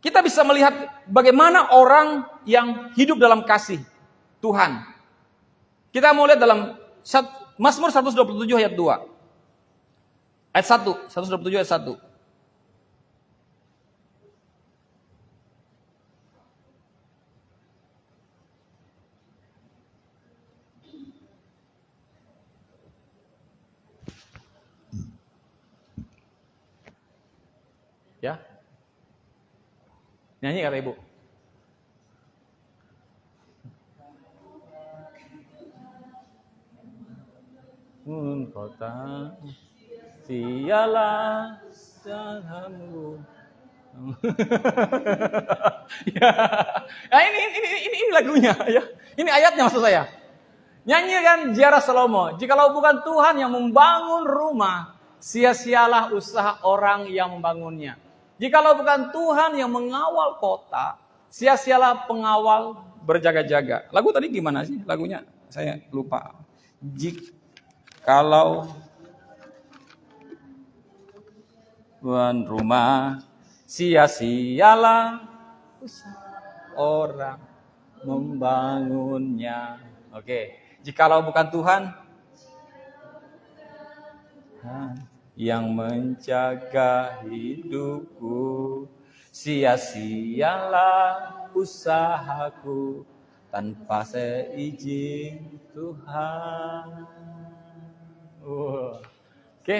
kita bisa melihat bagaimana orang yang hidup dalam kasih Tuhan. Kita mau lihat dalam Mazmur 127 ayat 2. Ayat 1, 127 ayat 1. Ya. Nyanyi kata Ibu. kota, sialah usahamu. Ya, nah ini lagunya ya. Ini ayatnya maksud saya. Nyanyikan ziarah Salomo. Jikalau bukan Tuhan yang membangun rumah, sia-sialah usaha orang yang membangunnya. Jikalau bukan Tuhan yang mengawal kota, sia-sialah pengawal berjaga-jaga. Lagu tadi gimana sih lagunya? Saya lupa. Jikalau tuan rumah, sia-sialah orang membangunnya. Oke, jikalau bukan Tuhan yang menjaga hidupku, sia-sialah usahaku tanpa seizin Tuhan. Oke.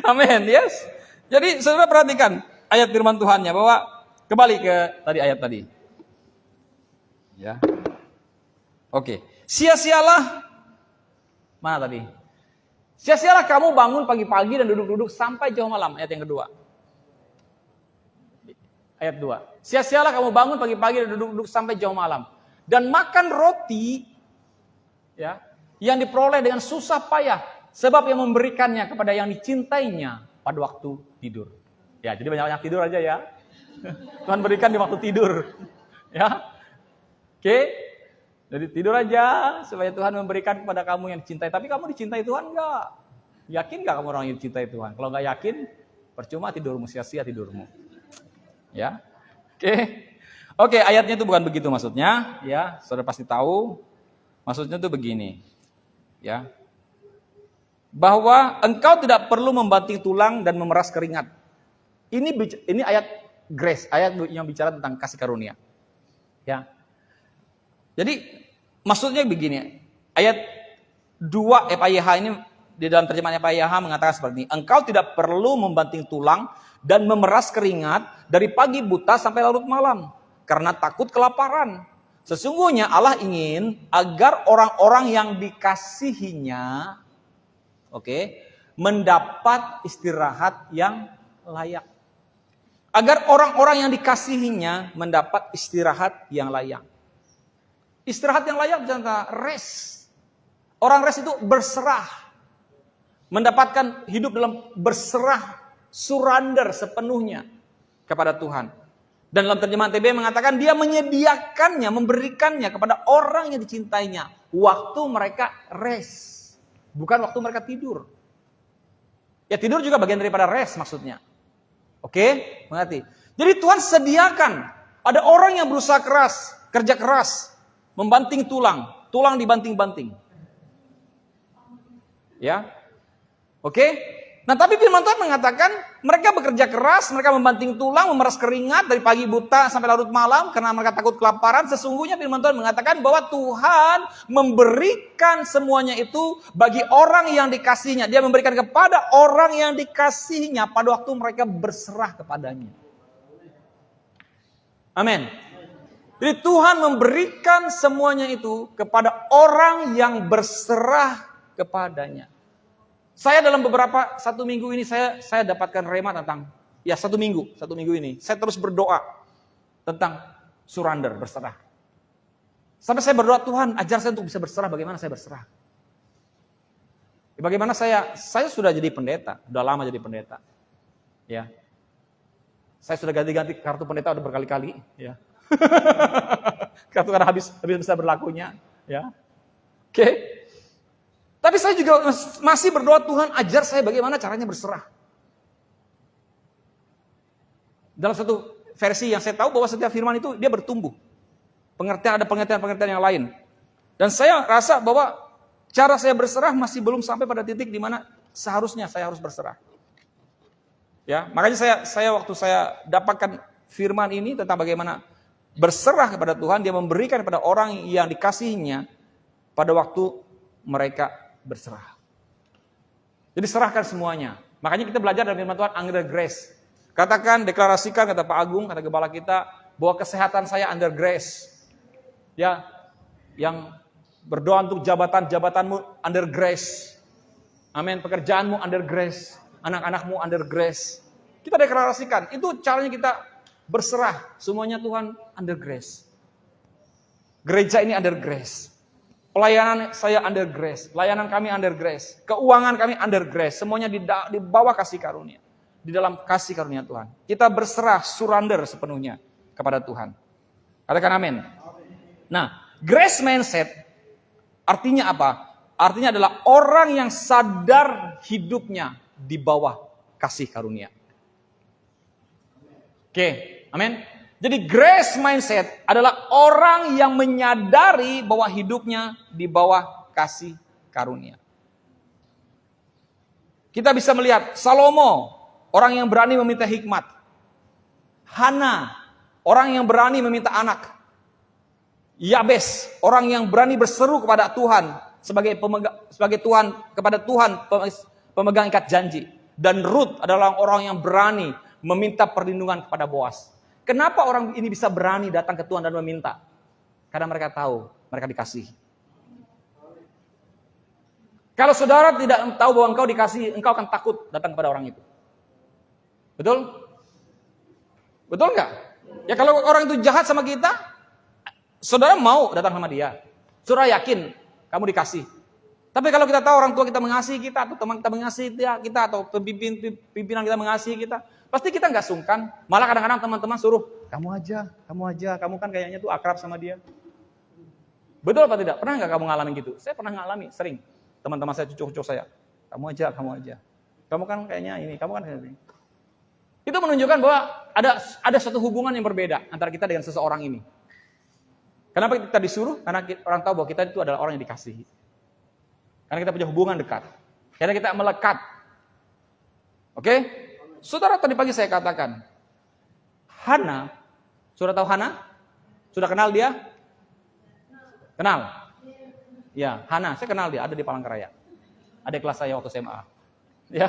Amin, yes. Jadi saudara perhatikan ayat firman Tuhannya bahwa kembali ke tadi ayat tadi. Ya. Oke. Sia-sialah mana tadi? Sia-sialah kamu bangun pagi-pagi dan duduk-duduk sampai jauh malam. Ayat yang kedua. Ayat 2. Sia-sialah kamu bangun pagi-pagi dan duduk-duduk sampai jauh malam. Dan makan roti ya, yang diperoleh dengan susah payah, sebab yang memberikannya kepada yang dicintainya pada waktu tidur. Ya, jadi banyak-banyak tidur aja ya. Tuhan berikan di waktu tidur. Ya. Oke. Jadi tidur aja supaya Tuhan memberikan kepada kamu yang dicintai. Tapi kamu dicintai Tuhan enggak? Yakin enggak kamu orang yang dicintai Tuhan? Kalau enggak yakin, percuma tidurmu, sia-sia tidurmu. Ya. Oke, ayatnya itu bukan begitu maksudnya, ya. Saudara pasti tahu. Maksudnya itu begini. Ya. Bahwa engkau tidak perlu membanting tulang dan memeras keringat. Ini ayat grace, ayat yang bicara tentang kasih karunia. Ya. Jadi maksudnya begini. Ayat 2 FAYH ini di dalam terjemahan FAYH mengatakan seperti ini. Engkau tidak perlu membanting tulang dan memeras keringat dari pagi buta sampai larut malam karena takut kelaparan. Sesungguhnya Allah ingin agar orang-orang yang dikasihinya mendapat istirahat yang layak. Agar orang-orang yang dikasihinya mendapat istirahat yang layak. Istirahat yang layak jangan rest. Orang rest itu berserah. Mendapatkan hidup dalam berserah, surrender sepenuhnya kepada Tuhan. Dan dalam terjemahan TB mengatakan dia menyediakannya, memberikannya kepada orang yang dicintainya. Waktu mereka rest. Bukan waktu mereka tidur. Ya tidur juga bagian daripada rest maksudnya. Oke, mengerti? Jadi Tuhan sediakan. Ada orang yang berusaha keras, kerja keras. Membanting tulang. Tulang dibanting-banting. Ya. Oke. Nah tapi firman Tuhan mengatakan mereka bekerja keras, mereka membanting tulang, memeras keringat dari pagi buta sampai larut malam karena mereka takut kelaparan. Sesungguhnya firman Tuhan mengatakan bahwa Tuhan memberikan semuanya itu bagi orang yang dikasihinya. Dia memberikan kepada orang yang dikasihinya pada waktu mereka berserah kepadanya. Amin. Jadi Tuhan memberikan semuanya itu kepada orang yang berserah kepadanya. Saya dalam satu minggu ini saya dapatkan rema tentang satu minggu ini saya terus berdoa tentang surrender, berserah. Sampai saya berdoa, Tuhan ajar saya untuk bisa berserah. Bagaimana saya berserah? Bagaimana saya sudah jadi pendeta, sudah lama jadi pendeta. Ya, saya sudah ganti-ganti kartu pendeta udah berkali-kali. Ya, kartu karena habis bisa berlakunya. Ya, oke. Tapi saya juga masih berdoa, Tuhan ajar saya bagaimana caranya berserah. Dalam satu versi yang saya tahu bahwa setiap firman itu dia bertumbuh. Ada pengertian yang lain. Dan saya rasa bahwa cara saya berserah masih belum sampai pada titik di mana seharusnya saya harus berserah. Ya, makanya saya waktu saya dapatkan firman ini tentang bagaimana berserah kepada Tuhan, dia memberikan kepada orang yang dikasihinya pada waktu mereka berserah. Jadi serahkan semuanya. Makanya kita belajar dari firman Tuhan under grace. Katakan, deklarasikan, kata Pak Agung, kata gembala kita, bahwa kesehatan saya under grace. Ya, yang berdoa untuk jabatanmu under grace. Amin. Pekerjaanmu under grace, anak-anakmu under grace. Kita deklarasikan, itu caranya kita berserah. Semuanya Tuhan under grace. Gereja ini under grace. Pelayanan saya under grace. Pelayanan kami under grace. Keuangan kami under grace. Semuanya di bawah kasih karunia. Di dalam kasih karunia Tuhan. Kita berserah, surrender sepenuhnya kepada Tuhan. Katakan amin. Nah, grace mindset artinya apa? Artinya adalah orang yang sadar hidupnya di bawah kasih karunia. Oke, amin. Jadi grace mindset adalah orang yang menyadari bahwa hidupnya di bawah kasih karunia. Kita bisa melihat Salomo, orang yang berani meminta hikmat. Hana, orang yang berani meminta anak. Yabes, orang yang berani berseru kepada Tuhan sebagai Tuhan kepada Tuhan pemegang ikat janji. Dan Ruth adalah orang yang berani meminta perlindungan kepada Boas. Kenapa orang ini bisa berani datang ke Tuhan dan meminta? Karena mereka tahu mereka dikasihi. Kalau saudara tidak tahu bahwa engkau dikasihi, engkau akan takut datang kepada orang itu. Betul? Betul nggak? Ya kalau orang itu jahat sama kita, saudara mau datang sama dia. Saudara yakin kamu dikasih. Tapi kalau kita tahu orang tua kita mengasihi kita, atau teman kita mengasihi kita, atau pimpinan kita mengasihi kita, pasti kita nggak sungkan. Malah kadang-kadang teman-teman suruh, kamu aja, kamu kan kayaknya tuh akrab sama dia. Betul apa tidak? Pernah nggak kamu ngalamin gitu? Saya pernah ngalami, sering. Teman-teman saya, cucu-cucu saya, kamu aja. Kamu kan kayaknya ini, kamu kan kayak ini. Itu menunjukkan bahwa ada suatu hubungan yang berbeda antara kita dengan seseorang ini. Kenapa kita disuruh? Karena orang tahu bahwa kita itu adalah orang yang dikasihi. Karena kita punya hubungan dekat. Karena kita melekat. Oke? Saudara, tadi pagi saya katakan, Hana, sudah tahu Hana? Sudah kenal dia? Kenal? Ya, Hana, saya kenal dia, ada di Palangkaraya. Ada kelas saya waktu SMA. Ya.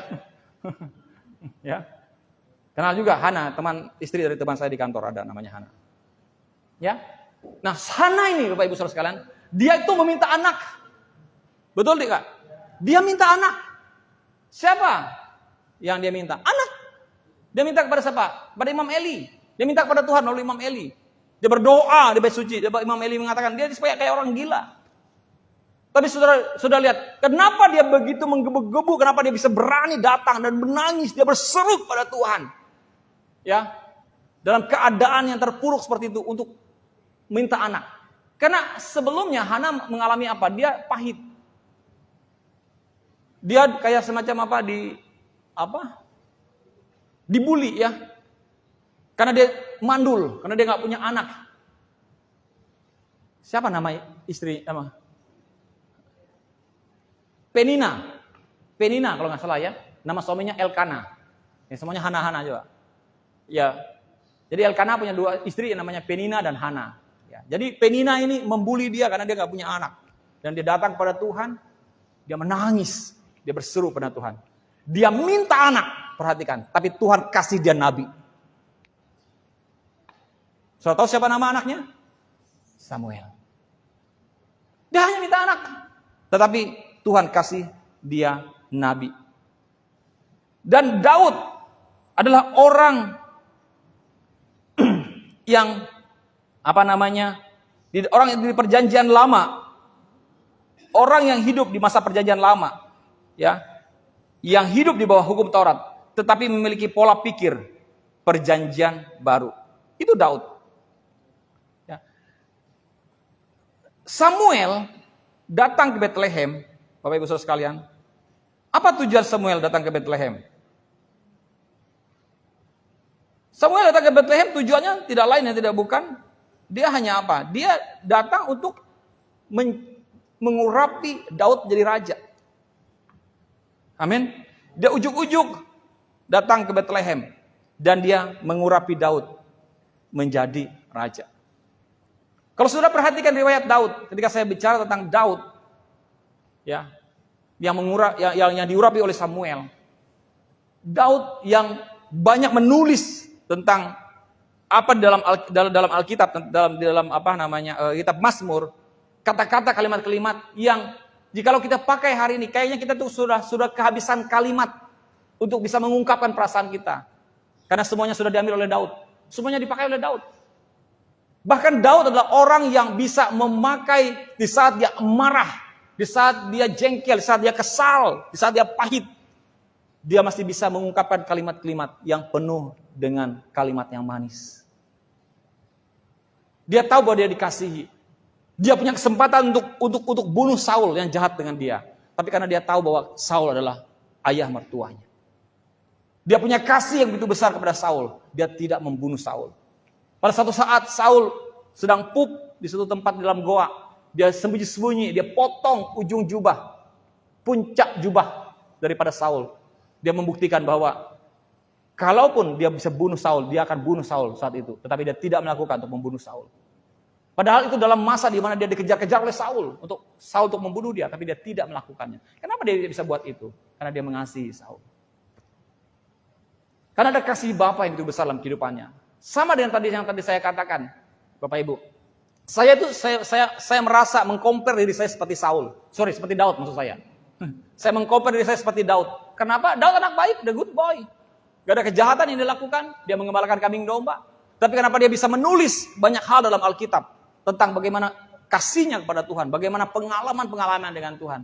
Ya. Kenal juga Hana, teman istri dari teman saya di kantor, ada namanya Hana. Ya. Nah, Hana ini Bapak Ibu Saudara sekalian, dia itu meminta anak. Betul tidak? Dia minta anak. Siapa yang dia minta? Anak. Dia minta kepada siapa? Pada Imam Eli. Dia minta kepada Tuhan melalui Imam Eli. Dia berdoa di bait suci. Imam Eli mengatakan dia supaya kayak orang gila. Tapi saudara lihat, kenapa dia begitu menggebu-gebu? Kenapa dia bisa berani datang dan menangis? Dia berseru kepada Tuhan. Ya, dalam keadaan yang terpuruk seperti itu untuk minta anak. Karena sebelumnya Hana mengalami apa? Dia pahit. Dia kayak semacam dibully ya. Karena dia mandul, karena dia nggak punya anak. Siapa nama istri? Penina kalau nggak salah ya. Nama suaminya Elkana. Ya, semuanya Hana juga. Ya. Jadi Elkana punya dua istri yang namanya Penina dan Hana. Ya. Jadi Penina ini membuli dia karena dia nggak punya anak. Dan dia datang kepada Tuhan, dia menangis. Dia berseru pada Tuhan. Dia minta anak, perhatikan. Tapi Tuhan kasih dia nabi. Sudah tahu siapa nama anaknya? Samuel. Dia hanya minta anak. Tetapi Tuhan kasih dia nabi. Dan Daud adalah orang yang orang yang di perjanjian lama. Orang yang hidup di masa perjanjian lama. Ya, yang hidup di bawah hukum Taurat, tetapi memiliki pola pikir perjanjian baru. Itu Daud. Ya. Samuel datang ke Bethlehem, Bapak Ibu Saudara sekalian. Apa tujuan Samuel datang ke Bethlehem? Samuel datang ke Bethlehem tujuannya tidak lain dan tidak bukan. Dia hanya apa? Dia datang untuk mengurapi Daud menjadi raja. Amin. Dia ujuk-ujuk datang ke Bethlehem dan dia mengurapi Daud menjadi raja. Kalau sudah perhatikan riwayat Daud, ketika saya bicara tentang Daud, ya, yang diurapi oleh Samuel, Daud yang banyak menulis tentang apa dalam Alkitab, dalam apa namanya kitab Mazmur, kata-kata kalimat-kalimat yang jikalau kita pakai hari ini, kayaknya kita tuh sudah kehabisan kalimat untuk bisa mengungkapkan perasaan kita. Karena semuanya sudah diambil oleh Daud. Semuanya dipakai oleh Daud. Bahkan Daud adalah orang yang bisa memakai di saat dia marah, di saat dia jengkel, di saat dia kesal, di saat dia pahit. Dia masih bisa mengungkapkan kalimat-kalimat yang penuh dengan kalimat yang manis. Dia tahu bahwa dia dikasihi. Dia punya kesempatan untuk bunuh Saul yang jahat dengan dia. Tapi karena dia tahu bahwa Saul adalah ayah mertuanya. Dia punya kasih yang begitu besar kepada Saul. Dia tidak membunuh Saul. Pada suatu saat Saul sedang pup di suatu tempat di dalam goa. Dia sembunyi-sembunyi, dia potong ujung jubah. Puncak jubah daripada Saul. Dia membuktikan bahwa kalaupun dia bisa bunuh Saul, dia akan bunuh Saul saat itu. Tetapi dia tidak melakukan untuk membunuh Saul. Padahal itu dalam masa di mana dia dikejar-kejar oleh Saul untuk membunuh dia, tapi dia tidak melakukannya. Kenapa dia bisa buat itu? Karena dia mengasihi Saul. Karena ada kasih Bapa yang begitu besar dalam kehidupannya. Sama dengan yang tadi saya katakan, Bapak Ibu. Saya merasa mengcompare diri saya seperti Saul. Seperti Daud maksud saya. Saya mengcompare diri saya seperti Daud. Kenapa? Daud anak baik, the good boy. Gak ada kejahatan yang dilakukan, dia mengembalakan kambing domba. Tapi kenapa dia bisa menulis banyak hal dalam Alkitab tentang bagaimana kasihnya kepada Tuhan, bagaimana pengalaman-pengalaman dengan Tuhan.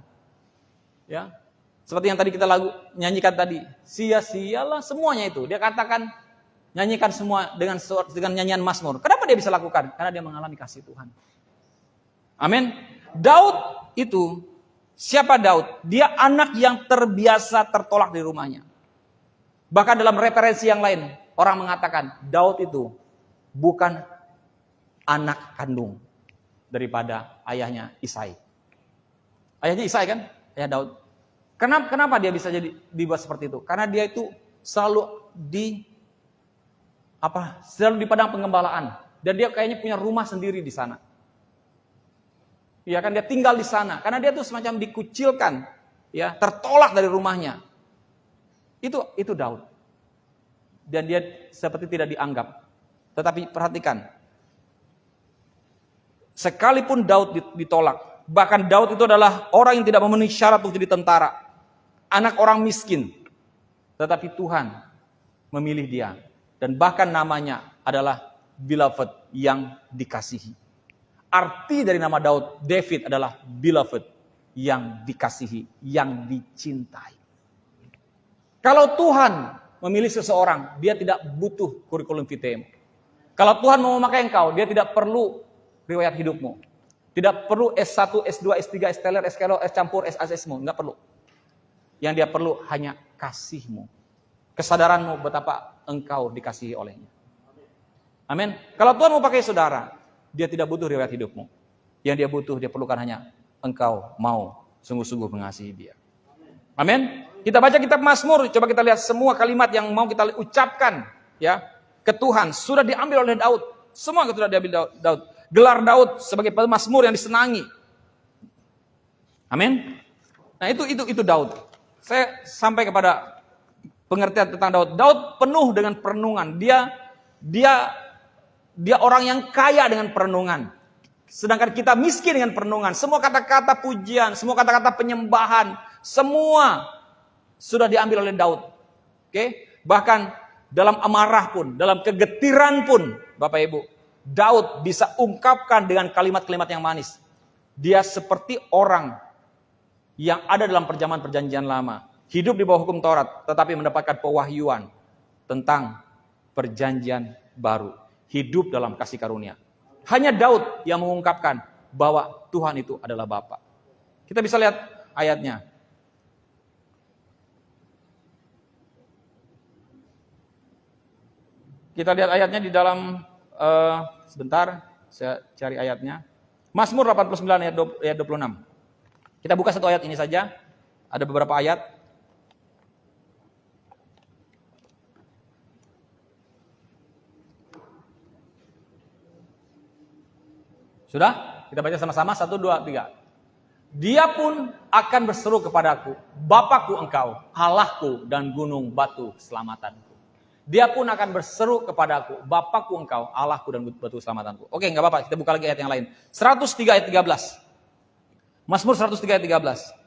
Ya. Seperti yang tadi kita nyanyikan tadi, sia-sialah semuanya itu. Dia katakan nyanyikan semua dengan nyanyian Mazmur. Kenapa dia bisa lakukan? Karena dia mengalami kasih Tuhan. Amin. Daud itu, siapa Daud? Dia anak yang terbiasa tertolak di rumahnya. Bahkan dalam referensi yang lain, orang mengatakan Daud itu bukan anak kandung daripada ayahnya Isai. Ayahnya Isai kan? Ayah Daud. Kenapa dia bisa dibuat seperti itu? Karena dia itu selalu di padang pengembalaan. Dan dia kayaknya punya rumah sendiri di sana. Ya kan, dia tinggal di sana. Karena dia tuh semacam dikucilkan, ya, tertolak dari rumahnya. Itu Daud. Dan dia seperti tidak dianggap. Tetapi perhatikan. Sekalipun Daud ditolak, bahkan Daud itu adalah orang yang tidak memenuhi syarat untuk jadi tentara. Anak orang miskin. Tetapi Tuhan memilih dia. Dan bahkan namanya adalah beloved, yang dikasihi. Arti dari nama David adalah beloved, yang dikasihi, yang dicintai. Kalau Tuhan memilih seseorang, dia tidak butuh kurikulum vitae. Kalau Tuhan mau memakai engkau, dia tidak perlu riwayat hidupmu. Tidak perlu S1, S2, S3, S-teler, S-kelo, S-campur, S-asesmu. Enggak perlu. Yang dia perlu hanya kasihmu. Kesadaranmu betapa engkau dikasihi olehnya. Amin. Kalau Tuhan mau pakai saudara, dia tidak butuh riwayat hidupmu. Yang dia butuh, dia perlukan hanya engkau mau sungguh-sungguh mengasihi dia. Amin. Kita baca kitab Mazmur, coba kita lihat semua kalimat yang mau kita ucapkan ya ke Tuhan sudah diambil oleh Daud. Semua sudah diambil Daud. Gelar Daud sebagai pemazmur yang disenangi. Amin. Nah, itu Daud. Saya sampai kepada pengertian tentang Daud. Daud penuh dengan perenungan. Dia orang yang kaya dengan perenungan. Sedangkan kita miskin dengan perenungan. Semua kata-kata pujian, semua kata-kata penyembahan, semua sudah diambil oleh Daud. Oke? Bahkan dalam amarah pun, dalam kegetiran pun, Bapak Ibu, Daud bisa ungkapkan dengan kalimat-kalimat yang manis. Dia seperti orang yang ada dalam perjanjian lama, hidup di bawah hukum Taurat, tetapi mendapatkan pewahyuan tentang perjanjian baru, hidup dalam kasih karunia. Hanya Daud yang mengungkapkan bahwa Tuhan itu adalah Bapa. Kita bisa lihat ayatnya. Kita lihat ayatnya di dalam, sebentar, saya cari ayatnya. Mazmur 89 ayat 26. Kita buka satu ayat ini saja. Ada beberapa ayat. Sudah? Kita baca sama-sama. 1, 2, 3. Dia pun akan berseru kepadaku, Bapakku engkau, Allahku dan gunung batu keselamatanku. Dia pun akan berseru kepadaku, Bapakku engkau, Allahku dan batu keselamatanku. Oke, nggak apa-apa, kita buka lagi ayat yang lain. 103 ayat 13. Mazmur 103 ayat 13.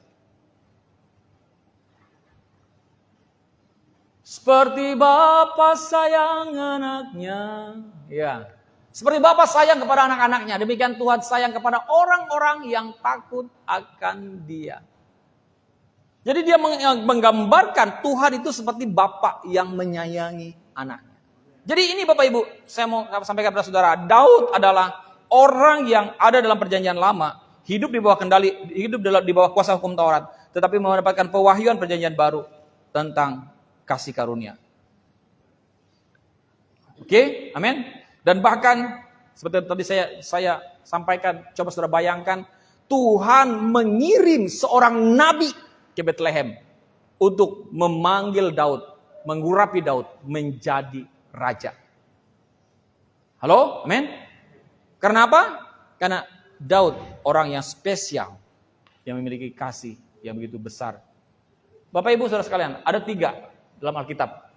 Seperti Bapa sayang anaknya. Ya. Seperti Bapa sayang kepada anak-anaknya, demikian Tuhan sayang kepada orang-orang yang takut akan Dia. Jadi dia menggambarkan Tuhan itu seperti Bapa yang menyayangi anaknya. Jadi ini Bapak Ibu, saya mau sampaikan kepada saudara, Daud adalah orang yang ada dalam perjanjian lama, hidup di bawah kendali, hidup di bawah kuasa hukum Taurat, tetapi mendapatkan pewahyuan perjanjian baru tentang kasih karunia. Oke, amin. Dan bahkan seperti tadi saya sampaikan, coba saudara bayangkan, Tuhan mengirim seorang nabi ke Bethlehem untuk memanggil Daud, mengurapi Daud menjadi raja. Halo, amin. Karena apa? Karena Daud orang yang spesial, yang memiliki kasih yang begitu besar. Bapak Ibu saudara sekalian, ada 3 dalam Alkitab.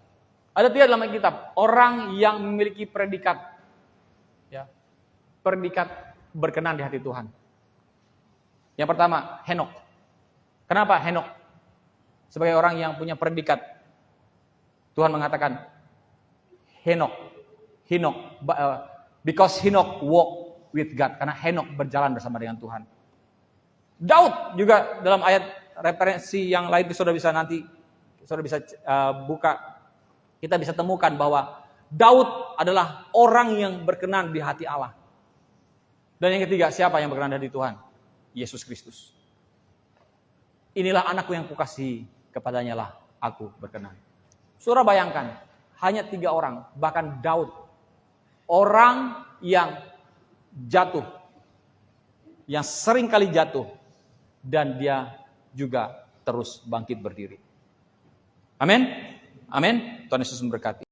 Ada 3 dalam Alkitab orang yang memiliki predikat, ya, predikat berkenan di hati Tuhan. Yang pertama, Henokh. Kenapa Henokh? Sebagai orang yang punya predikat, Tuhan mengatakan Henokh, because Henokh walk with God. Karena Henokh berjalan bersama dengan Tuhan. Daud juga dalam ayat referensi yang lain, saudara bisa nanti, saudara bisa buka, kita bisa temukan bahwa Daud adalah orang yang berkenan di hati Allah. Dan yang ketiga, siapa yang berkenan di hati Tuhan? Yesus Kristus. Inilah anakku yang kukasihi, kepadanya lah aku berkenan. Saudara bayangkan, hanya 3 orang, bahkan Daud, orang yang jatuh, yang sering kali jatuh, dan dia juga terus bangkit berdiri. Amin. Amin. Tuhan Yesus memberkati.